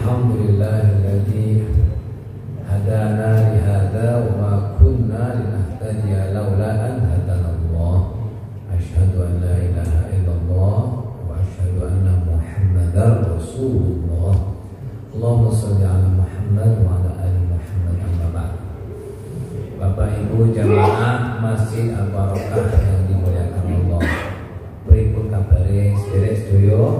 Alhamdulillahilladzi hadana li hadza wa ma kunna linahtadiya laula an hadanallah. Asyhadu an la ilaha illallah wa asyhadu anna Muhammadar Rasulullah. Allahumma shalli ala Muhammad wa ala ali Muhammad. Amma ba'd. Bapak Ibu jamaah Masjid Al-Barokah yang dimuliakan Allah. Pripun kabare sederek sedaya?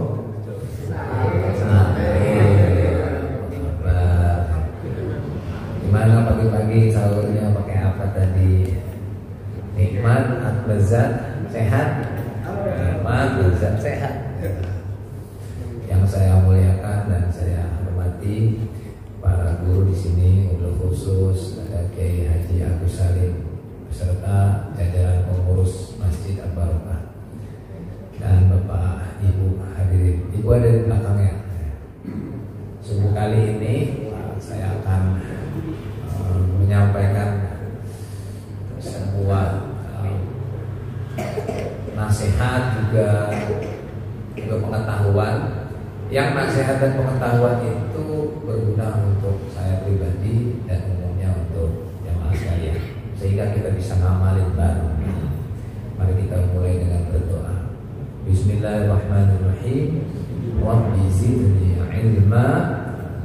Gimana pagi-pagi sahurnya pakai apa tadi? Nikmat, lezat, sehat. Nikmat, lezat, sehat. Yang saya muliakan dan saya hormati para guru di sini, untuk khusus ada Kiai Haji Agus Salim beserta jajaran pengurus Masjid Al-Barokah dan Bapak Ibu hadirin. Ibu ada di belakangnya. Subuh kali ini saya akan menyampaikan sebuah nasihat juga pengetahuan. Yang nasihat dan pengetahuan itu berguna untuk saya pribadi dan umumnya untuk jamaah sekalian, sehingga kita bisa ngamalin bareng. Mari kita mulai dengan berdoa. Bismillahirrahmanirrahim. Rabbi zidni ilma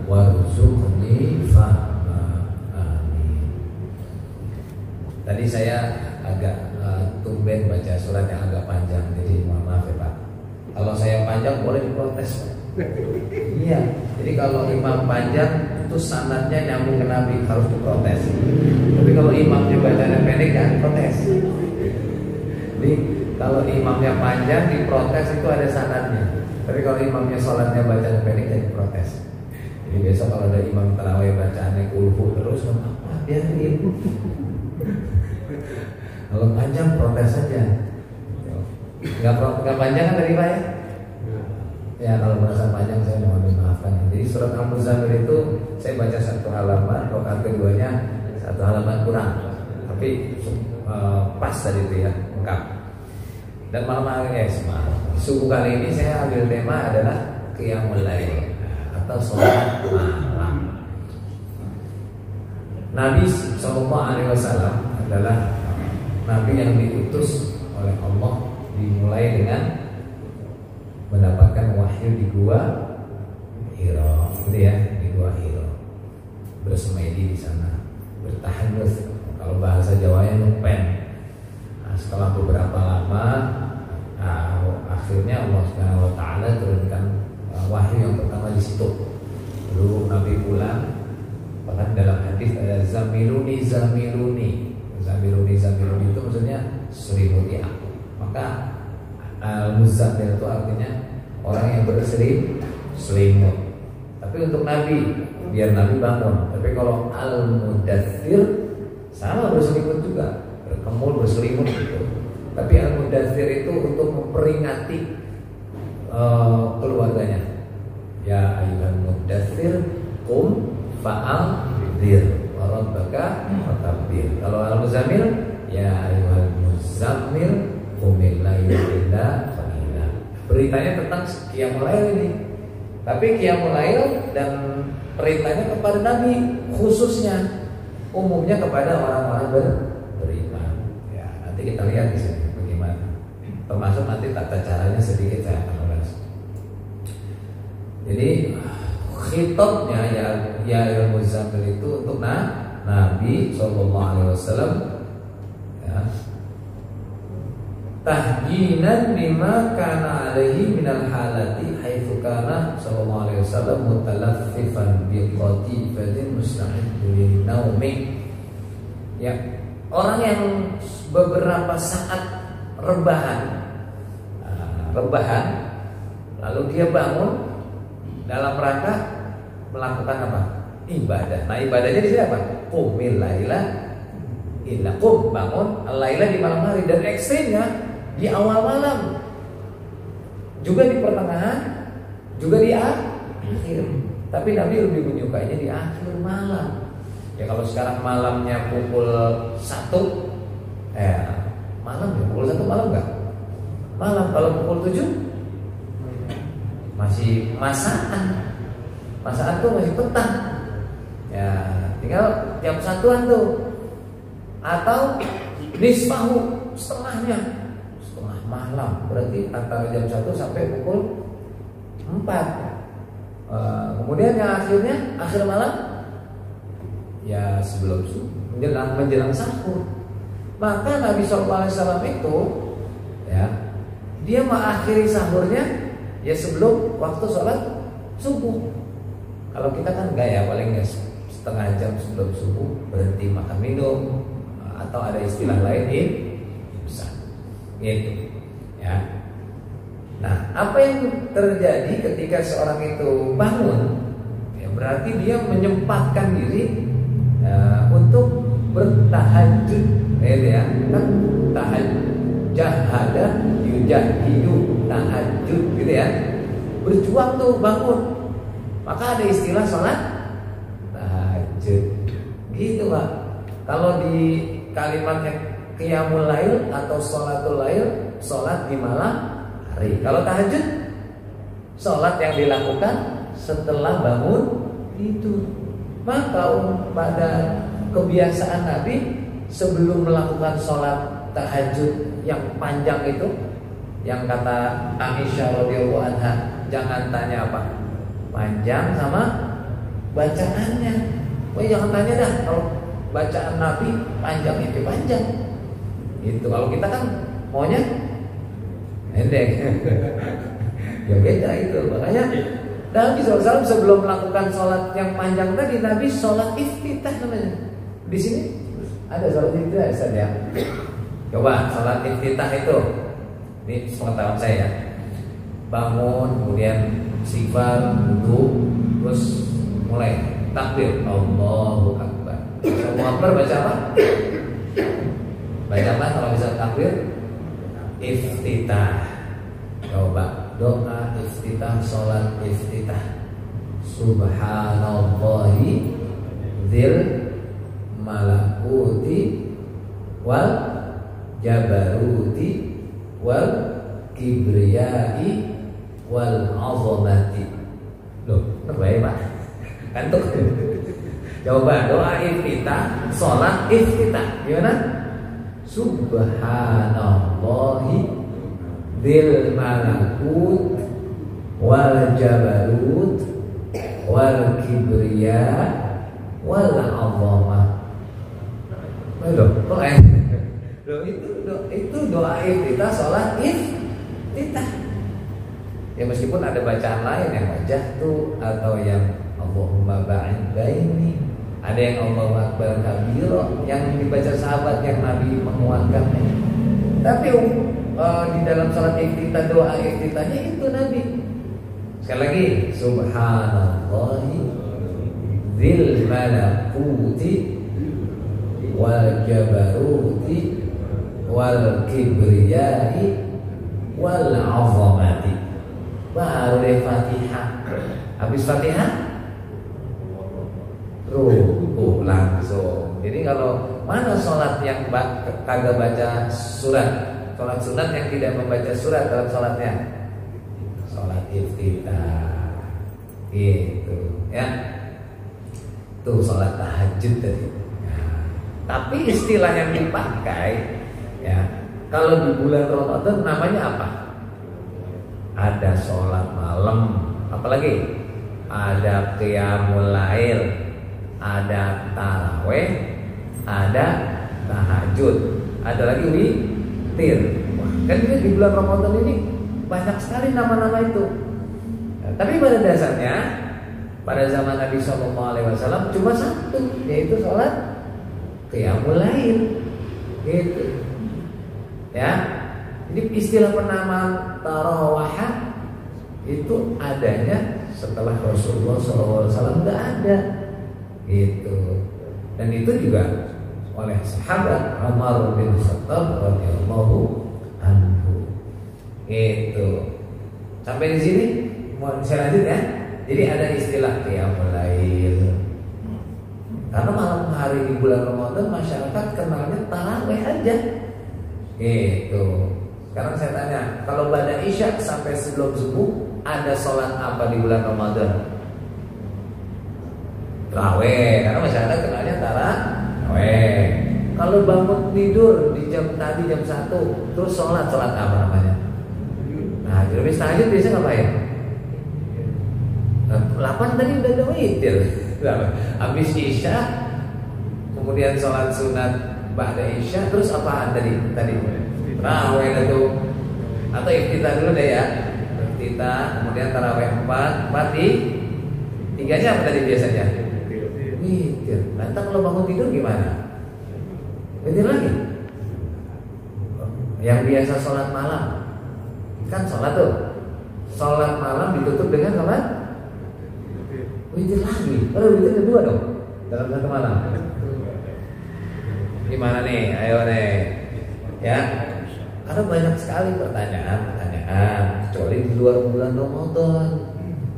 warzuqni fahma. Amin. Tadi saya agak tumben baca surat yang agak panjang, jadi mohon maaf ya Pak. Kalau saya panjang boleh diprotes Pak. Iya, jadi kalau imam panjang itu sanadnya nyambung ke Nabi, harus diprotes. Tapi kalau imamnya bacanya pendek kan protes. Jadi kalau imamnya panjang diprotes itu ada sanadnya. Tapi kalau imamnya sholatnya bacanya pendek jadi protes. Jadi besok kalau ada imam tarawih bacaannya kulhu terus, apa biarin. Kalau panjang protes saja. Nggak panjang kan tadi Pak ya? Ya kalau merasa panjang saya mohon dimaafkan. Jadi surat Al-Muzammil itu saya baca satu halaman, rakaat keduanya satu halaman kurang. Tapi pas tadi itu ya, lengkap. Dan malam hari ya subuh kali ini saya ambil tema adalah qiyamul lail atau sholat malam. Nabi SAW adalah Nabi yang diutus oleh Allah, dimulai dengan mendapatkan wahyu di gua Hira, gitu ya, di gua Hira, bersemedi di sana, bertahanus. Kalau bahasa Jawanya ngepen. Nah, setelah beberapa lama, akhirnya Allah Subhanahu Wa Taala turunkan wahyu yang pertama di situ. Lalu Nabi pulang, bahkan dalam hadis ada zamiluni zamiluni, zamiluni zamiluni itu maksudnya selimuti aku. Maka Al-Muzammil itu artinya orang yang berselimut. Tapi untuk Nabi, biar Nabi bangun. Tapi kalau Al-Mudaththir sama berselimut juga, berkemul berselimut gitu. Tapi Al-Mudaththir itu untuk memperingati keluarganya. Ya ayyuhal mudaththir qum fa'anzir wa rabbaka fakabbir. Kalau Al-Muzammil ya ayyuhal muzammil qumil laila illa qalila. Beritanya tentang qiyamul lail ini. Tapi qiyamul lail dan perintahnya kepada Nabi khususnya, umumnya kepada orang-orang beriman. Ya, nanti kita lihat di sini bagaimana. Termasuk nanti tata caranya sedikit saya akan bahas. Jadi khitabnya ya Al-Muzammil itu untuk Nabi SAW ya. Tahjinan lima kana alaihi minal halati haitsu kana sallallahu alaihi wasallam mutalaffifan bi qatifatin musta'idin naumi. Ya, orang yang beberapa saat rebahan lalu dia bangun dalam rangka melakukan apa? Ibadah. Nah, ibadahnya di sini apa? Qumil laila illa qum, bangun al-laila di malam hari, dan ekstrimnya di awal malam, juga di pertengahan, juga di akhir. Tapi Nabi lebih menyukainya di akhir malam. Ya kalau sekarang malamnya pukul 1, malam ya pukul 1 malam enggak? Malam. Kalau pukul 7 masih masaan. masa tuh masih petang. Ya, tinggal jam satuan tuh. Atau nisfahu, setengah malam, berarti antara jam 1 sampai pukul 4. Kemudian yang akhirnya akhir malam, ya sebelum menjelang sahur. Maka Nabi SAW itu, ya, dia mengakhiri sahurnya ya sebelum waktu sholat subuh. Kalau kita kan enggak ya, paling ya setengah jam sebelum subuh berhenti makan minum, atau ada istilah lain imsak gitu ya. Nah, apa yang terjadi ketika seorang itu bangun, ya berarti dia menyempatkan diri untuk bertahajud, ya kan, jahada yujahidu, tahajud gitu ya, berjuang tuh bangun. Maka ada istilah sholat tahajud gitu Pak. Kalau di kalimatnya qiyamul lail atau sholatul lail, sholat di malam hari. Kalau tahajud, sholat yang dilakukan setelah bangun tidur. Maka pada kebiasaan Nabi, sebelum melakukan sholat tahajud yang panjang itu, yang kata Aisyah radhiyallahu anha, jangan tanya apa panjang sama bacaannya. Jangan tanya dah, kalau bacaan Nabi panjang itu panjang. Itu kalau kita kan maunya pendek. Ya beda itu. Makanya Nabi SAW sebelum melakukan sholat yang panjang tadi, Nabi sholat iftitah namanya. Di sini ada sholat iftitah saja. Coba sholat iftitah itu, ini pengetahuan saya. Bangun, kemudian istighfar, wudu, terus mulai takbir, Allahu Akbar. Allahu Akbar baca apa? Baca apa kalau bisa takbir? Iftitah. Coba doa iftitah, sholat iftitah. Subhanallahi dzil malakuti wal jabaruti wal kibriyai wal azamati. Loh, terbaik Pak. Kantuk. Coba doa iftitah, sholat iftitah. Gimana? Subhanallahi dzil malakut wal jabarut wal kibriya wal azamah. Loh, itu doa iftitah, sholat iftitah. Ya meskipun ada bacaan lain yang wajahtu atau yang Allahumma ba'id baini, ada yang Allahu Akbar kabira yang dibaca sahabat yang Nabi menguatkannya. Tapi di dalam salat iftitah, doa iftitahnya itu Nabi. Sekali lagi, subhanallahi dzil malakuti wal jabaruti wal kibriyai wal azamati. Baru deh Fatihah. Habis Fatihah ruku langsung. Jadi kalau mana sholat yang kagak baca surat, sholat sunat yang tidak membaca surat dalam sholatnya, sholat iftitah gitu ya. Tuh sholat tahajud tadi. Nah, tapi istilah yang dipakai ya, kalau di bulan Ramadan namanya apa? Ada sholat malam, apalagi ada qiyamul lail, ada taraweh, ada tahajud, ada lagi witir. Wah, kan di bulan Ramadan ini banyak sekali nama-nama itu. Nah, tapi pada dasarnya pada zaman Nabi SAW cuma satu, yaitu sholat qiyamul lail, gitu. Ya, jadi istilah penamaan tarawih itu adanya setelah Rasulullah SAW nggak ada. Gitu. Dan itu juga oleh sahabat Umar bin Khattab radhiyallahu anhu. Gitu. Sampai di sini mau saya lanjut ya. Jadi ada istilah qiyamul lail. Karena malam hari di bulan Ramadan masyarakat kenalnya tarawih aja. Gitu. Sekarang saya tanya, kalau ba'da isya sampai sebelum subuh ada sholat apa di bulan Ramadan? Taraweh, karena masyarakat kenalnya taraweh. Kalau bangun tidur di jam 1, terus sholat apa namanya? Nah, habis tahajud biasanya ngapain? 8 tadi udah witir. Habis isya, kemudian sholat sunat ba'da isya, terus apaan tadi? Taraweh itu. Atau iftitah dulu deh ya. Iftitah, kemudian taraweh 4 di 3-nya apa tadi biasanya? Witir. Nanti kalau bangun tidur gimana? Witir lagi. Yang biasa sholat malam, kan sholat tuh. Sholat malam ditutup dengan apa? Witir lagi. Witir kedua dong dalam satu malam. Gimana nih? Ayo nih. Ya. Karena banyak sekali pertanyaan, kecuali di luar bulan Ramadan.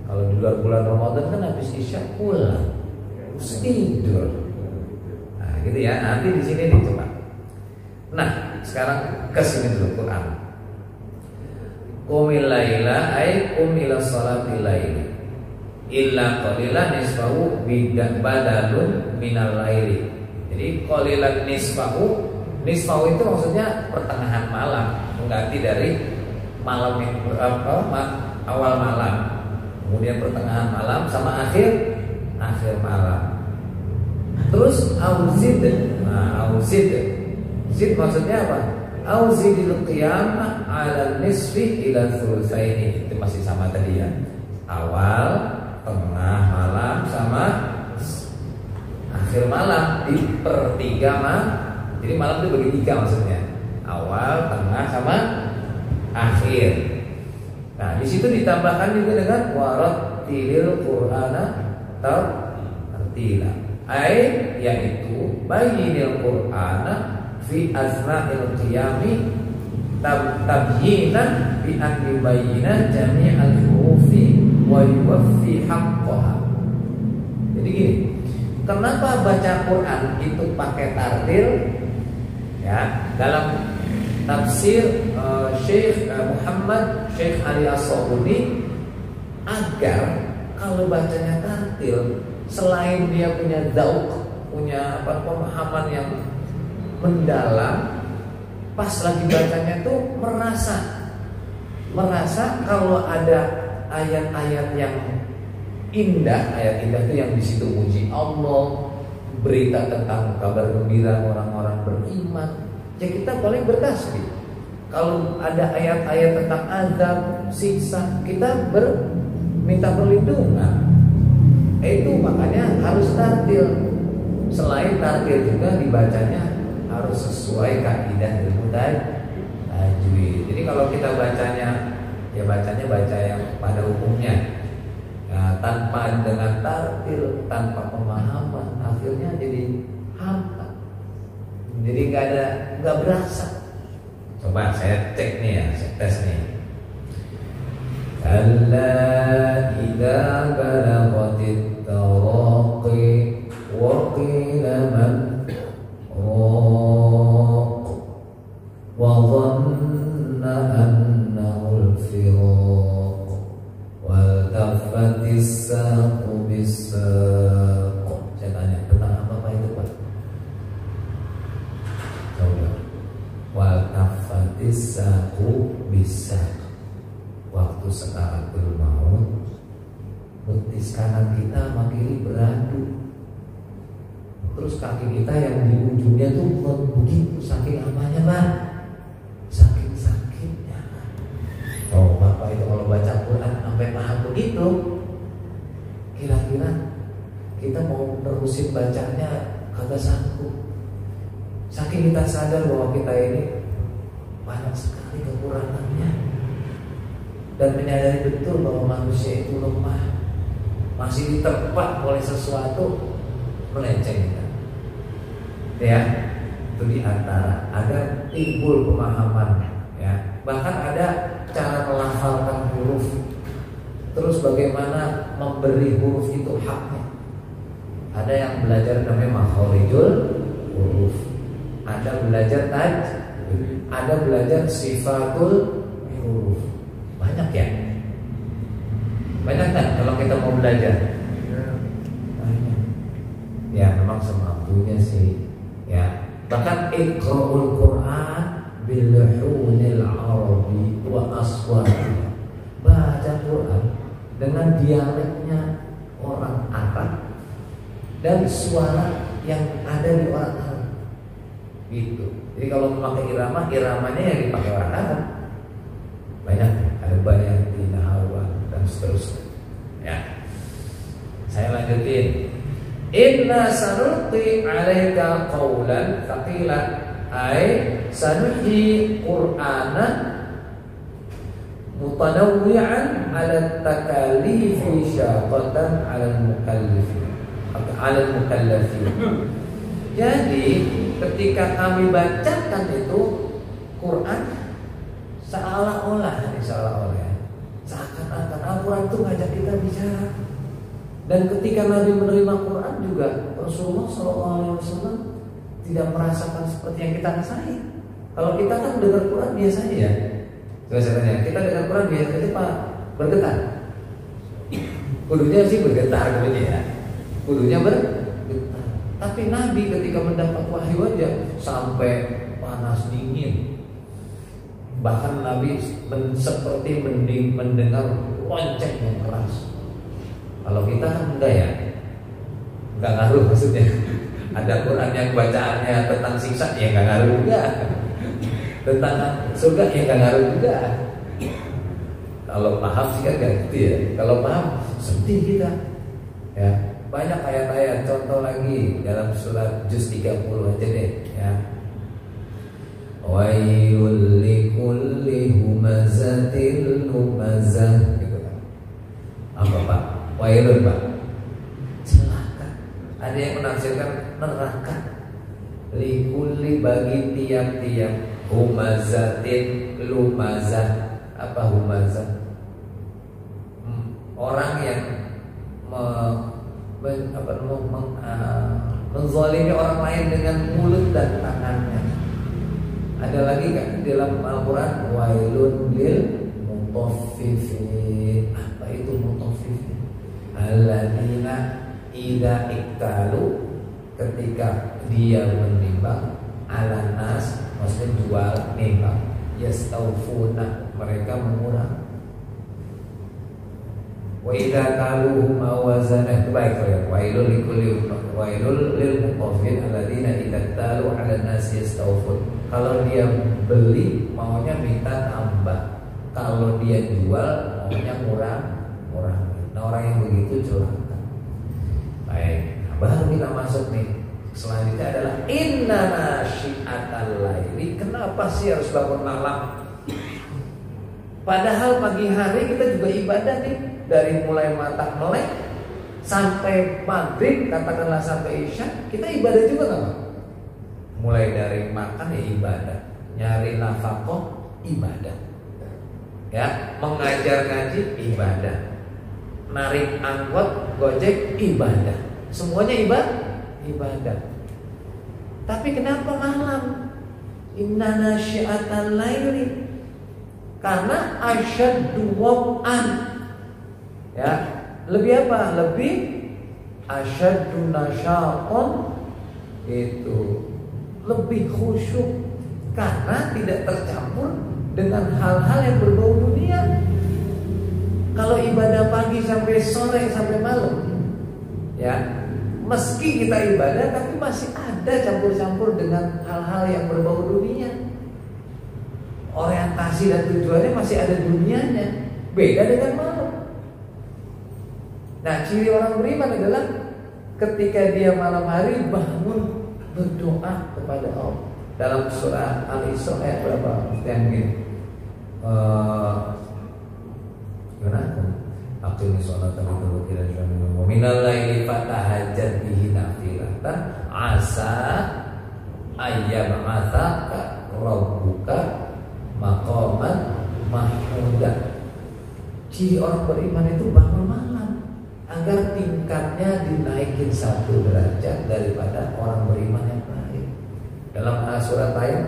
Kalau di luar bulan Ramadan kan habis isya pulang, terus tidur. Nah, gitu ya. Nanti di sini dicoba. Nah, sekarang ke sini dulu Quran. Qumil laila ay qum ila sholatil laili. Illa qalilan nisfahu badalun minal laili. Jadi qalilan nisfahu itu maksudnya pertengahan malam, mengganti dari malam yang awal malam, kemudian pertengahan malam sama akhir malam. Terus auzid maksudnya apa? Auzidil qiyam ala nisfi ila thulutsaini. Itu masih sama tadi ya. Awal, tengah malam sama akhir malam di 1/3. Jadi malam itu bagi 3 maksudnya. Awal, tengah sama akhir. Nah, di situ ditambahkan juga dengan warattilil Qur'ana tartila. Yaitu bayyinil Qur'ana fi asna'il qiyami tabyinan bi an yubayyina jami'al hurufi wa yuwaffi haqqaha. Jadi gini, kenapa baca Quran itu pakai tartil? Ya, dalam tafsir Syekh Muhammad Syekh Ali As-Sabuni, agar kalau bacanya tartil, selain dia punya dzauq, punya pemahaman yang mendalam, pas lagi bacanya tuh merasa kalau ada ayat-ayat yang indah, ayat indah itu yang di situ muji Allah, berita tentang kabar gembira orang-orang beriman, ya kita paling bertasbih. Kalau ada ayat-ayat tentang azab, siksa, kita minta perlindungan. Itu makanya harus tartil. Selain tartil juga dibacanya harus sesuai kaidah ilmu tajwid. Jadi kalau kita bacanya baca yang pada umumnya. Nah, tanpa dengan tartil, tanpa pemahaman, akhirnya jadi hampa. Jadi nggak berasa. Coba saya cek nih ya, saya tes nih. Kalla idza balaghatit taraqi wa qila man raq wa dhanna annahu al-firaq wal tafatis saqu bis-saq. Saya tanya tentang apa itu Pak? Coba. Wal tafatis saqu bis-saq. Waktu sakaratul maut, betis kanan kita sama kiri beradu. Terus kaki kita yang di ujungnya tuh begitu, saking apanya Pak? Saking sakitnya. Oh Bapak itu kalau baca Quran sampai paham begitu, kira-kira kita mau terusin bacanya kagak sanggup. Saking kita sadar bahwa kita ini banyak sekali kekurangannya, dan menyadari betul bahwa manusia itu lemah, masih diterpa oleh sesuatu, melenceng kita. Ya, itu diantara ada timbul pemahaman, ya. Bahkan ada cara melafalkan huruf, terus bagaimana memberi huruf itu haknya. Ada yang belajar namanya makhorijul huruf, ada belajar tajwid, ada belajar sifatul huruf. Banyak ya? Banyak kan kalau kita mau belajar? Banyak. waktunya sih ya. Bahkan iqra'ul Quran bil lahunil arabi wa aswatiha, baca Quran dengan dialeknya orang Arab dan suara yang ada di orang Arab gitu. Jadi kalau memakai irama, iramanya yang dipakai orang Arab banyak, ada Bayatina, Hawa dan seterusnya ya. Saya lanjutin. Inna sanulqi 'alaika qawlan thaqilan, ay sanuhi Qur'anan mutanawwi'an 'ala takalifi syaqatan 'ala al-mukallifin, 'ala al-mukallafin. Jadi ketika kami bacakan itu Quran seolah-olah seakan-akan Al-Quran itu ngajak kita bicara. Dan ketika Nabi menerima Quran juga Rasulullah SAW tidak merasakan seperti yang kita rasain. Kalau kita kan dengar Quran biasanya ya, biasanya kita dengar Quran biasanya Pak bergetar. Kudunya sih bergetar gitu ya, kudunya bergetar. Tapi Nabi ketika mendapat wahyu aja sampai panas dingin. Bahkan Nabi seperti mendengar lonceng yang keras. Kalau kita kan enggak ya, enggak ngaruh maksudnya. Ada Quran yang bacaannya tentang siksa ya enggak ngaruh juga, tentang surga ya enggak ngaruh juga. Kalau paham sih kan enggak gitu ya. Kalau paham sedih kita ya. Banyak ayat-ayat, contoh lagi dalam surat Juz 30 aja deh ya. Wailul likulli humazatil lumazah gitu kan. Apa Pak? Wailun Pak, celaka. Ada yang menafsirkan neraka. Likulli, bagi tiap-tiap, humazatin lumazah. Apa humazah? Orang yang menzalimi orang lain dengan mulut dan tangannya. Ada lagi kan dalam Al-Quran, wailun lil mutaffifin. Apa itu mutaffifin? Alladzina idza iktalu, ketika dia menimbang, ala nas, maksudnya jual nimbang, yastaufuna, mereka mengurang. Wa idza kaluhum awazana, baik ya. Wailul lil mutaffifin alladzina idza iktalu ala nas yastaufun. Kalau dia beli maunya minta tambah, kalau dia jual maunya murah. Nah, orang yang begitu celaka. Baik, baru kita masuk nih. Selanjutnya adalah inna nasyi'atal laili. Kenapa sih harus bangun malam? Padahal pagi hari kita juga ibadah nih. Dari mulai mata melek sampai maghrib, katakanlah sampai isya, kita ibadah juga nggak Pak? Mulai dari makan ya ibadah, nyari nafkah ibadah, ya, mengajar ngaji ibadah, narik angkot, gojek ibadah, semuanya ibadah. Tapi kenapa malam? Inna nasyi'atal laili, karena asyaddu wab'an, ya, lebih apa? Lebih asyaddu nasyaqan, itu lebih khusyuk karena tidak tercampur dengan hal-hal yang berbau dunia. Kalau ibadah pagi sampai sore sampai malam, ya, meski kita ibadah tapi masih ada campur-campur dengan hal-hal yang berbau dunia. Orientasi dan tujuannya masih ada dunianya. Beda dengan malam. Nah, ciri orang beriman adalah ketika dia malam hari bangun berdoa kepada Allah. Dalam surah Al-Isra ayat berapa? Yang begini. Gimana? Aqimi sholata liduluki al-syamsi wa minal laili fatahajjat bihi nafilatan asa ayyab'atsaka rabbuka maqaman mahmuda. Ciri orang beriman itu bangun malam agar tingkatnya dinaikin 1 derajat daripada orang beriman yang lain. Dalam surat lain,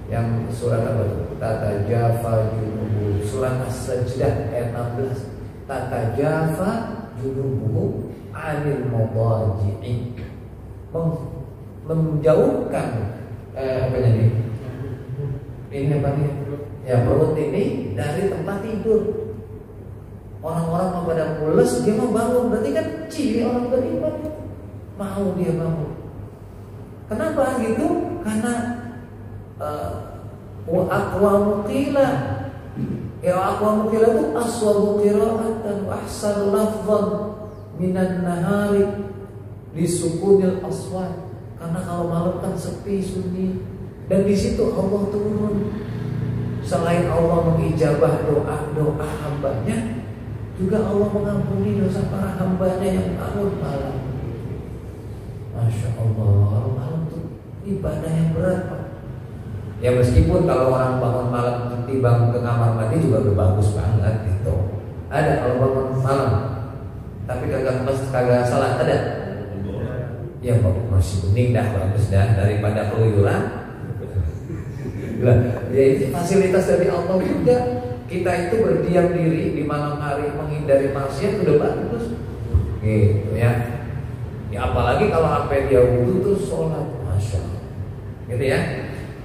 yang surat apa itu? Tatajafa junubuhum, surat As-Sajdah ayat 16. Tatajafa junubuhum 'anil madaji'i, menjauhkan ini apa nih? Ya, perut ini dari tempat tidur. Orang-orang pada pules, dia mau bangun, berarti kan ciri orang beriman. Mau dia bangun. Kenapa gitu? Karena wa aqwamu qila. Ya, aqwamu qila itu aswabu qira'atan wa ahsanu lafdhan minan nahari li sukunil aswat. Karena kalau malam kan sepi, sunyi, dan di situ Allah turun. Selain Allah mengijabah doa hambanya, juga Allah mengampuni dosa para hambanya yang bangun malam. Masya Allah, malam itu ibadah yang berat, Pak. Ya meskipun kalau orang bangun malam timbang ke kamar mandi juga udah bagus banget gitu. Ada kalau bangun malam tapi kagak salat, ada. Ya masih mending dah, bagus dah daripada keluyuran. Ya ini fasilitas dari Allah juga. Kita itu berdiam diri di malam hari menghindari maksiat udah bagus, gitu ya. Ya apalagi kalau sampai dia wudu terus sholat, masya Allah, gitu ya.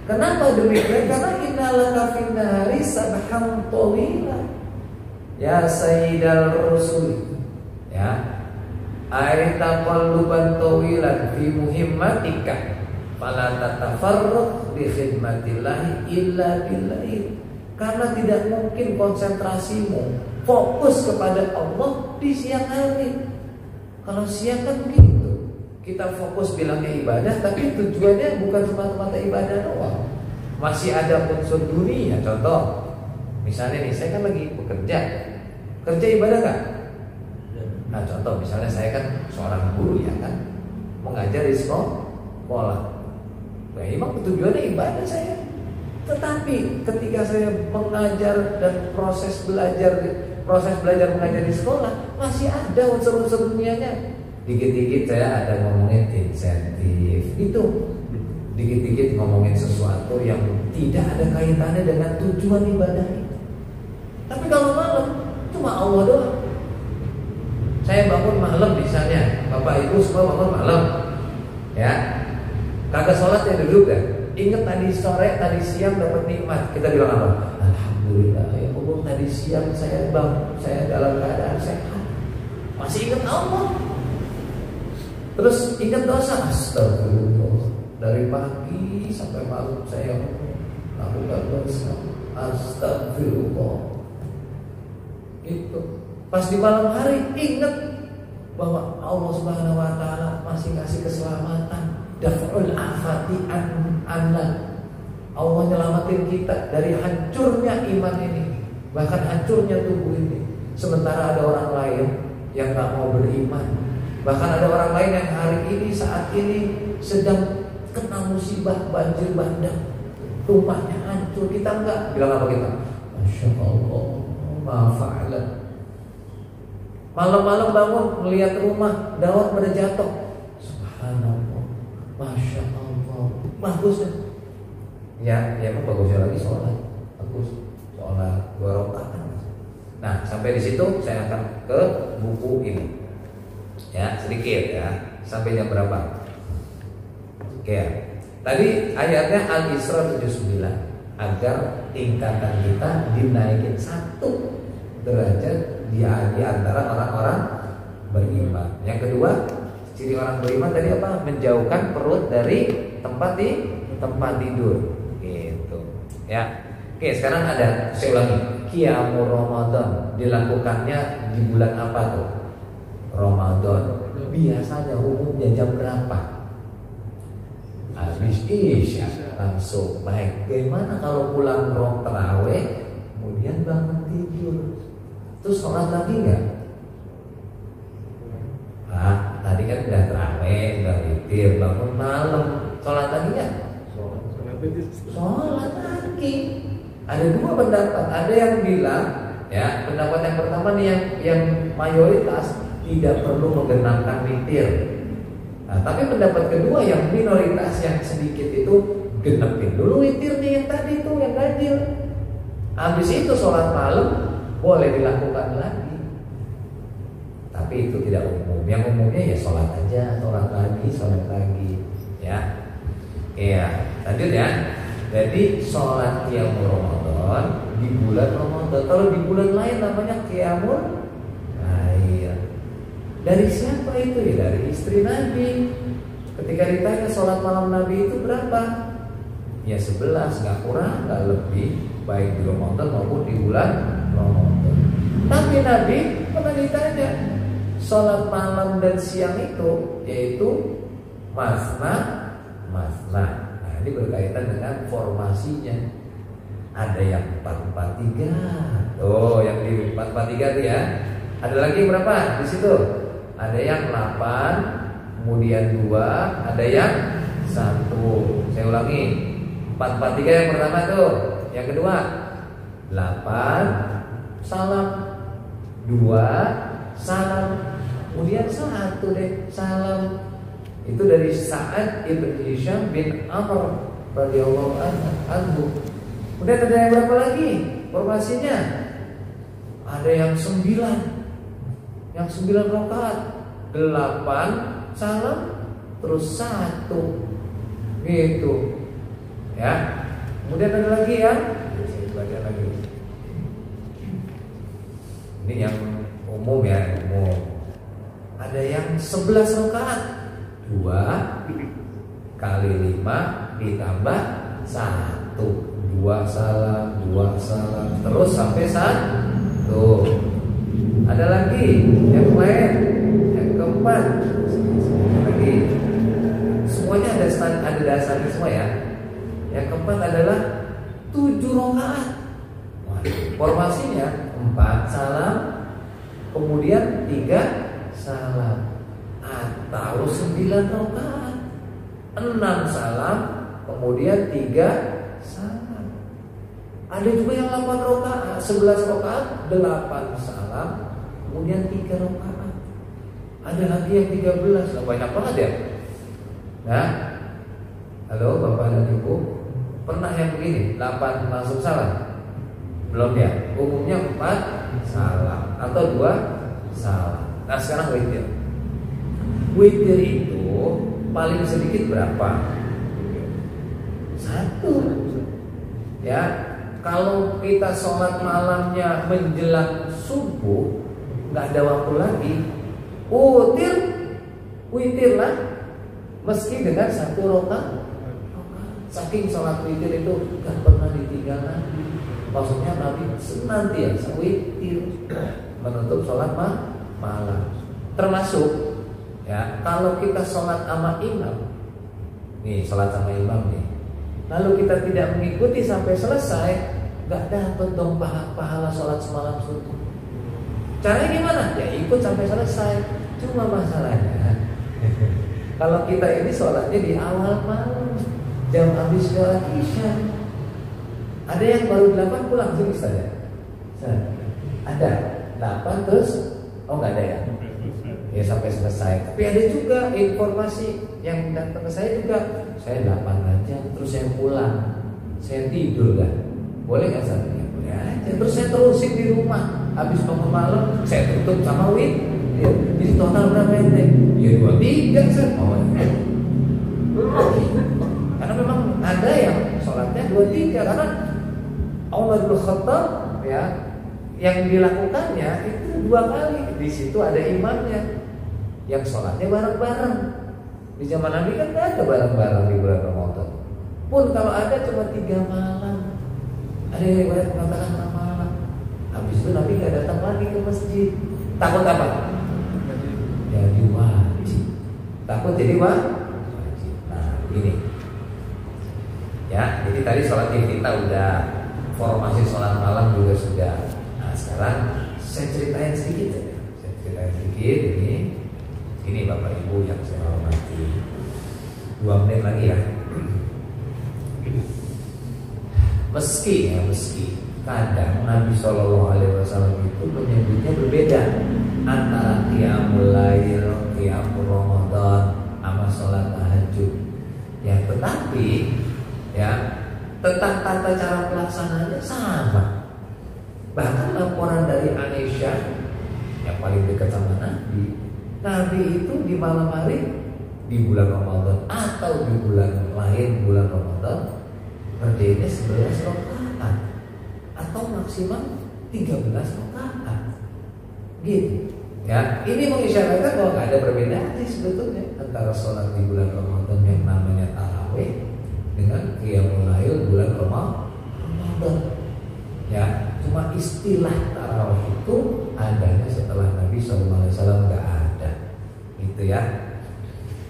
Kenapa demikian? Karena innalaka finnari sabhan tawila ya sayyidal rasul, ya. Aita qalluban tawilan fi muhimmatika fala tatafarraq bi khidmatillahi illa billahi. Karena tidak mungkin konsentrasimu fokus kepada Allah di siang hari. Kalau siang kan begitu, kita fokus bilangnya ibadah, tapi tujuannya bukan semata-mata ibadah doang. Masih ada unsur dunia. Contoh, misalnya nih, saya kan lagi bekerja, kerja ibadah kan? Nah contoh, misalnya saya kan seorang guru ya kan, mengajar di sekolah. Nah memang tujuannya ibadah saya. Tetapi ketika saya mengajar dan proses belajar mengajar di sekolah, masih ada unsur-unsur dunianya. Dikit-dikit saya ada ngomongin insentif, itu dikit-dikit ngomongin sesuatu yang tidak ada kaitannya dengan tujuan ibadah itu. Tapi kalau malam cuma Allah doang. Saya bangun malam misalnya, Bapak Ibu semua bangun malam, ya, kagak sholat ya duduk kan? Ingat tadi sore, tadi siang dapat nikmat. Kita bilang apa? Alhamdulillah ya Allah, tadi siang saya dalam keadaan sehat. Masih ingat Allah. Terus ingat dosa. Astagfirullah. Dari pagi sampai malam saya lakukan dosa. Astagfirullah. Itu. Pas di malam hari ingat bahwa Allah Subhanahu wa taala masih kasih keselamatan. Daf'ul afati anna. Allah nyelamatin kita dari hancurnya iman ini, bahkan hancurnya tubuh ini. Sementara ada orang lain yang gak mau beriman. Bahkan ada orang lain yang hari ini, saat ini sedang kena musibah banjir bandang, rumahnya hancur. Kita enggak. Bilang apa kita? Masya Allah, ma fa'ala. Malam-malam bangun melihat rumah dawat pada jatuh. Subhanallah. Masya Allah, bagus kan? Ya emang bagusnya lagi sholat, bagus sholat 2 rakaat. Nah sampai di situ saya akan ke buku ini, ya sedikit ya. Sampai jam berapa? Oke ya. Tadi ayatnya Al-Isra 79, agar tingkatan kita dinaikin 1 derajat di antara orang-orang beriman. Yang kedua, ciri orang beriman tadi apa? Menjauhkan perut dari tempat tidur, gitu. Ya. Oke, sekarang ada, saya ulangi. Qiyamul Ramadan dilakukannya di bulan apa tuh? Ramadan. Biasanya umumnya jam berapa? Habis Isya langsung. Baik. Bagaimana kalau pulang tarawih, kemudian bangun tidur, terus sholat lagi nggak? Tadi kan udah tarawih, udah witir, bangun malam, sholat lagi nggak? Sholat lagi. Ada 2 pendapat. Ada yang bilang, ya pendapat yang pertama nih yang mayoritas tidak perlu menggenapkan witir. Nah, tapi pendapat kedua yang minoritas yang sedikit itu genepin dulu witir nih yang tadi tuh yang ganjil. Habis itu sholat malam boleh dilakukan lagi. Tapi itu tidak umum. Yang umumnya ya sholat aja, sholat lagi, ya. Iya, lanjut ya. Jadi sholat qiyamul Ramadan di bulan Ramadan. Kalau di bulan lain namanya qiyamul lail. Dari siapa itu? Ya dari istri Nabi. Ketika ditanya sholat malam Nabi itu berapa? Ya 11, nggak kurang, nggak lebih. Baik di Ramadan maupun di bulan Ramadan. Tapi Nabi pernah ditanya sholat malam dan siang itu yaitu masna. Nah ini berkaitan dengan formasinya. Ada yang 4-4-3. Oh, yang di 4-4-3 itu ya. Ada lagi berapa di situ? Ada yang 8, kemudian 2, ada yang 1. Saya ulangi. 4-4-3 yang pertama tuh. Yang kedua 8 salam, 2 salam, kemudian 1 deh salam. Itu dari Sa'ad ibn Hisham bin Amr radhiyallahu anhu. Kemudian ada yang berapa lagi formasinya? Ada yang 9, yang 9 rakaat, 8 salam, terus 1 gitu ya. Kemudian ada lagi ya, saya baca lagi. Ini yang umum ya, umum. Ada yang 11 rakaat, 2 kali 5 ditambah 1, 2 salam, 2 salam, terus sampai 1. Ada lagi yang lain, yang keempat. Lagi semuanya ada dasarnya semua ya. Yang keempat adalah 7 rakaat. Formasinya 4 salam, kemudian 3 salam. Atau 9 rakaat, 6 salam, kemudian 3 salam. Ada juga yang 8 rakaat, 11 rakaat, 8 salam, kemudian 3 rakaat. Ada lagi yang 13, banyak banget ya. Nah, halo Bapak dan Ibu, pernah yang begini 8 langsung salam? Belum ya? Umumnya 4 salam atau 2 salam. Nah sekarang witir. Witir itu paling sedikit berapa? 1. Ya, kalau kita sholat malamnya menjelang subuh, nggak ada waktu lagi, witir lah, meski dengan 1 rakaat. Saking sholat witir itu nggak pernah ditinggal Nabi. Maksudnya Nabi senantiasa witir menutup sholat malam. Termasuk ya, kalau kita sholat sama imam, nih sholat sama imam nih, lalu kita tidak mengikuti sampai selesai, nggak dapat dong pahala sholat semalam subuh. Caranya gimana? Ya ikut sampai selesai. Cuma masalahnya kalau kita ini sholatnya di awal malam, jam habis sholat isya, ada yang baru 8 pulang sini saja. Ada 8 terus, oh nggak ada ya? Ya sampai selesai. Tapi ada juga informasi yang datang ke saya juga, saya 8 aja, terus saya pulang, saya tidur kan? Boleh nggak saya? Ya, boleh aja. Terus saya terusin di rumah, habis bangun malam saya tutup sama witir. Jadi total berapa ente? Ya 23 saya. Oh ya. Karena memang ada yang sholatnya 23 karena Umar bin Khattab ya, yang dilakukannya itu 2 kali. Di situ ada imamnya yang sholatnya bareng-bareng. Di zaman Nabi kan tidak ada bareng-bareng di bulan Ramadan. Pun kalau ada cuma 3 malam. Ada yang riwayat mengatakan 6 malam. Habis itu Nabi nggak datang lagi ke masjid. Takut apa? Jadi wajib. Takut jadi wajib. Nah ini ya. Jadi tadi sholat kita udah, formasi sholat malam juga sudah. Nah sekarang saya ceritain sedikit saja. Saya ceritain sedikit ini Bapak Ibu yang saya hormati. 2 menit lagi ya. Meski kadang Nabi SAW itu menyebutnya berbeda antara qiyamul lail, qiyamul Ramadan, sama sholat tahajud. Ya tetapi ya tentang tata cara pelaksananya sama. Bahkan laporan dari Aisyah yang paling dekat sama Nabi itu di malam hari di bulan Ramadan atau di bulan lain bulan Ramadan, ngerjainnya 11 rakaat atau maksimal 13 rakaat gitu ya. Ini mengisyaratkan bahwa nggak ada perbedaan sih sebetulnya antara sholat di bulan Ramadan yang namanya tarawih dengan qiyamul lail bulan Ramadan ya. Cuma istilah tarawih itu adanya setelah Nabi SAW nggak ada gitu ya.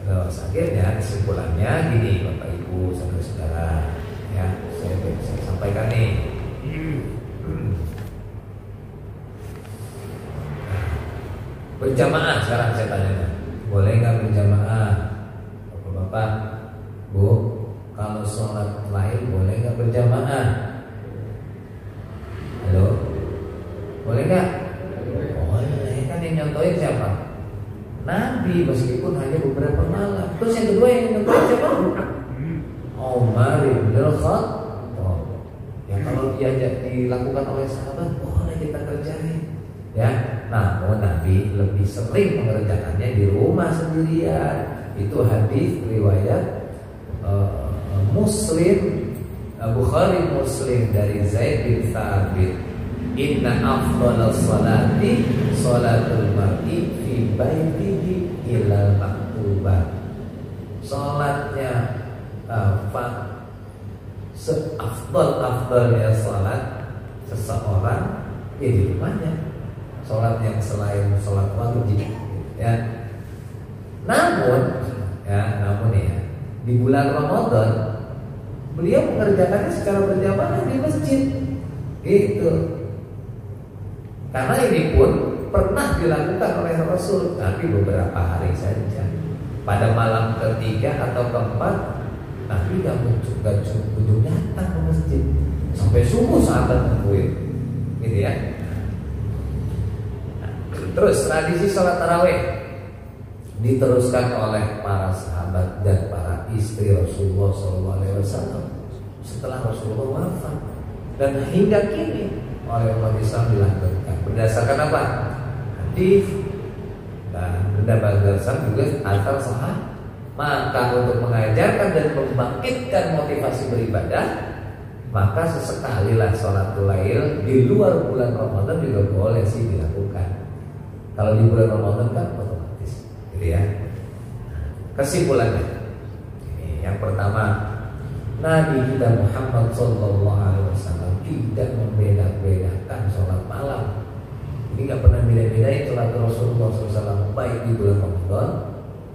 Terus akhirnya kesimpulannya gini Bapak Ibu saudara-saudara ya, saya sampaikan nih. Berjamaah sekarang saya tanya, boleh nggak berjamaah? Bapak, Bu, kalau sholat lain boleh nggak berjamaah? Halo, boleh nggak? Boleh, kan yang nyontohin siapa? Nabi, meskipun hanya beberapa malam. Terus yang kedua yang nyontohin siapa? Umar bin Khattab. Ya kalau diajak dilakukan oleh sahabat, boleh kita kerjain. Ya, namun Nabi lebih sering mengerjakannya di rumah sendirian. Itu hadis riwayat Muslim, Bukhari Muslim dari Zaid bin Thabit. Inna afdhalas salati salatul mar'i fi baitihi ilal maktubah. Salatnya seafdal-afdalnya salat seseorang di rumahnya, salat yang selain salat wajib ya. Namun ya di bulan Ramadan beliau mengerjakannya secara berjamaah di masjid gitu. Karena ini pun pernah dilakukan oleh Rasul, tapi beberapa hari saja. Pada malam ketiga atau keempat, Nabi gak kunjung datang ke masjid sampai subuh sahabat nungguin, gitu ya. Terus tradisi sholat tarawih diteruskan oleh para sahabat dan para istri Rasulullah SAW setelah Rasulullah wafat, dan hingga kini oleh umat Islam dilanjutkan berdasarkan apa? Hadis dan berdasarkan juga asar sahabat. Maka untuk mengajarkan dan membangkitkan motivasi beribadah, maka sesekalilah sholat lail di luar bulan Ramadan juga boleh sih dilakukan. Kalau di bulan Ramadan kan otomatis, gitu ya. Kesimpulannya, ini yang pertama, Nabi kita Muhammad SAW tidak membeda-bedakan sholat malam. Ini nggak pernah beda-bedain sholat Rasulullah SAW baik di bulan Ramadan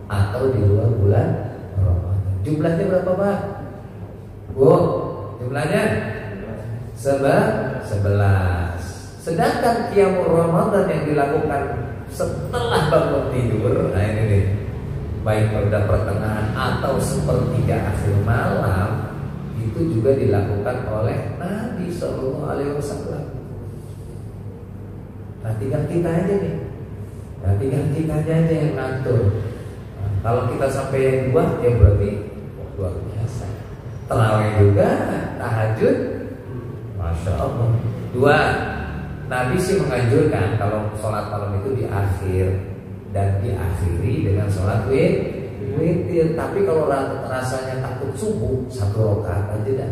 atau di luar bulan Ramadan. Jumlahnya berapa Pak? Bu, jumlahnya 11. Sedangkan qiyamul Ramadan yang dilakukan setelah bangun tidur, nah ini nih, baik pada pertengahan atau sepertiga akhir malam, itu juga dilakukan oleh Nabi SAW. Nah tinggal kita aja nih, aja yang ngatur. Nah, kalau kita sampai yang dua, ya berarti luar biasa. Tarawih juga, tahajud, masya Allah. Dua, Nabi sih menganjurkan kalau sholat malam itu di akhir dan diakhiri dengan sholat witir. Tapi kalau rasanya takut subuh, 1 rakaat aja dah.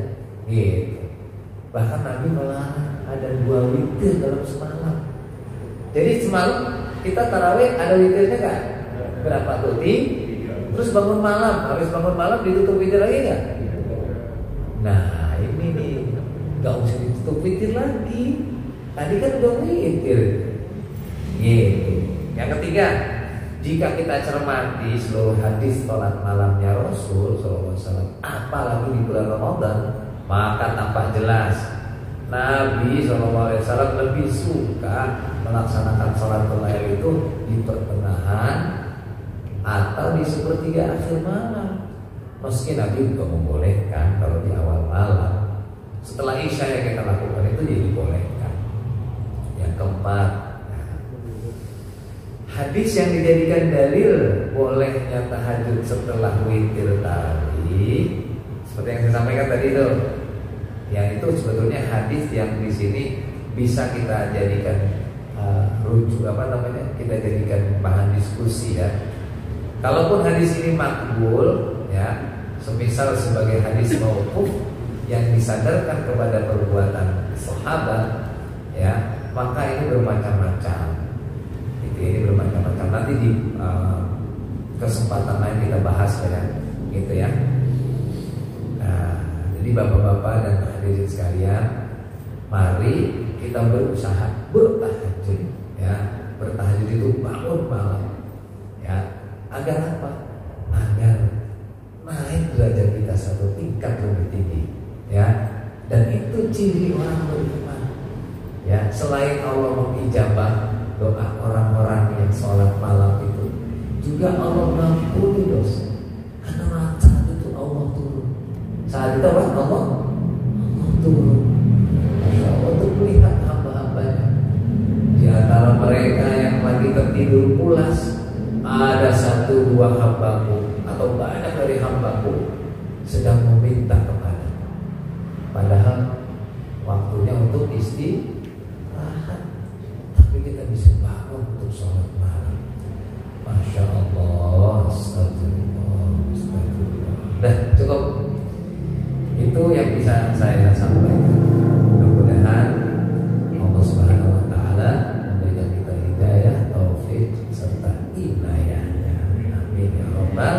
Gitu. Bahkan Nabi melarang ada 2 witir dalam semalam. Jadi semalam kita tarawih ada witirnya kan? Berapa tuh? Terus bangun malam, habis bangun malam ditutup witir lagi nggak? Nah ini nih, nggak usah ditutup witir lagi. Tadi kan udah witir. Gitu. Yang ketiga, jika kita cermati seluruh hadis sholat malamnya Rasul SAW, apalagi di bulan Ramadan, maka tampak jelas Nabi SAW lebih suka melaksanakan sholat lail itu di pertengahan atau di sepertiga akhir malam. Meski Nabi juga membolehkan kalau di awal malam. Setelah Isya yang kita lakukan itu jadi dibolehkan. Yang keempat, hadis yang dijadikan dalil bolehnya tahajud setelah witir tadi, seperti yang saya sampaikan tadi itu, yang itu sebetulnya hadis yang di sini bisa kita jadikan rujuk kita jadikan bahan diskusi ya. Kalaupun hadis ini makbul, ya, semisal sebagai hadis mauquf yang disandarkan kepada perbuatan sahabat, ya, maka ini bermacam-macam. Ini bermacam-macam. Nanti di kesempatan lain kita bahas ya, gitu ya. Nah, jadi bapak-bapak dan hadirin sekalian, mari kita berusaha bertahajud, ya. Bertahajud itu bangun malam, ya. Agar apa? Agar naik derajat kita satu tingkat lebih tinggi, ya. Dan itu ciri orang beriman, ya. Selain Allah mengijabah doa orang-orang yang sholat malam itu, juga Allah mengampuni dosa. Karena saat itu Allah turun. Saat itu Allah turun. Masya Allah, untuk melihat hamba-hambanya. Di antara mereka yang lagi tertidur pulas, ada 1-2 hambaku atau banyak dari hambaku sedang meminta kepada. Padahal waktunya untuk istirahat, tapi kita bisa bangun untuk sholat malam. Masya Allah, astagfirullah, astagfirullah. Dah cukup. Itu yang bisa saya sampaikan. Mudah-mudahan Allah Subhanahu Wa Taala memberikan kita hidayah, taufik serta inayahnya. Amin ya Rabbal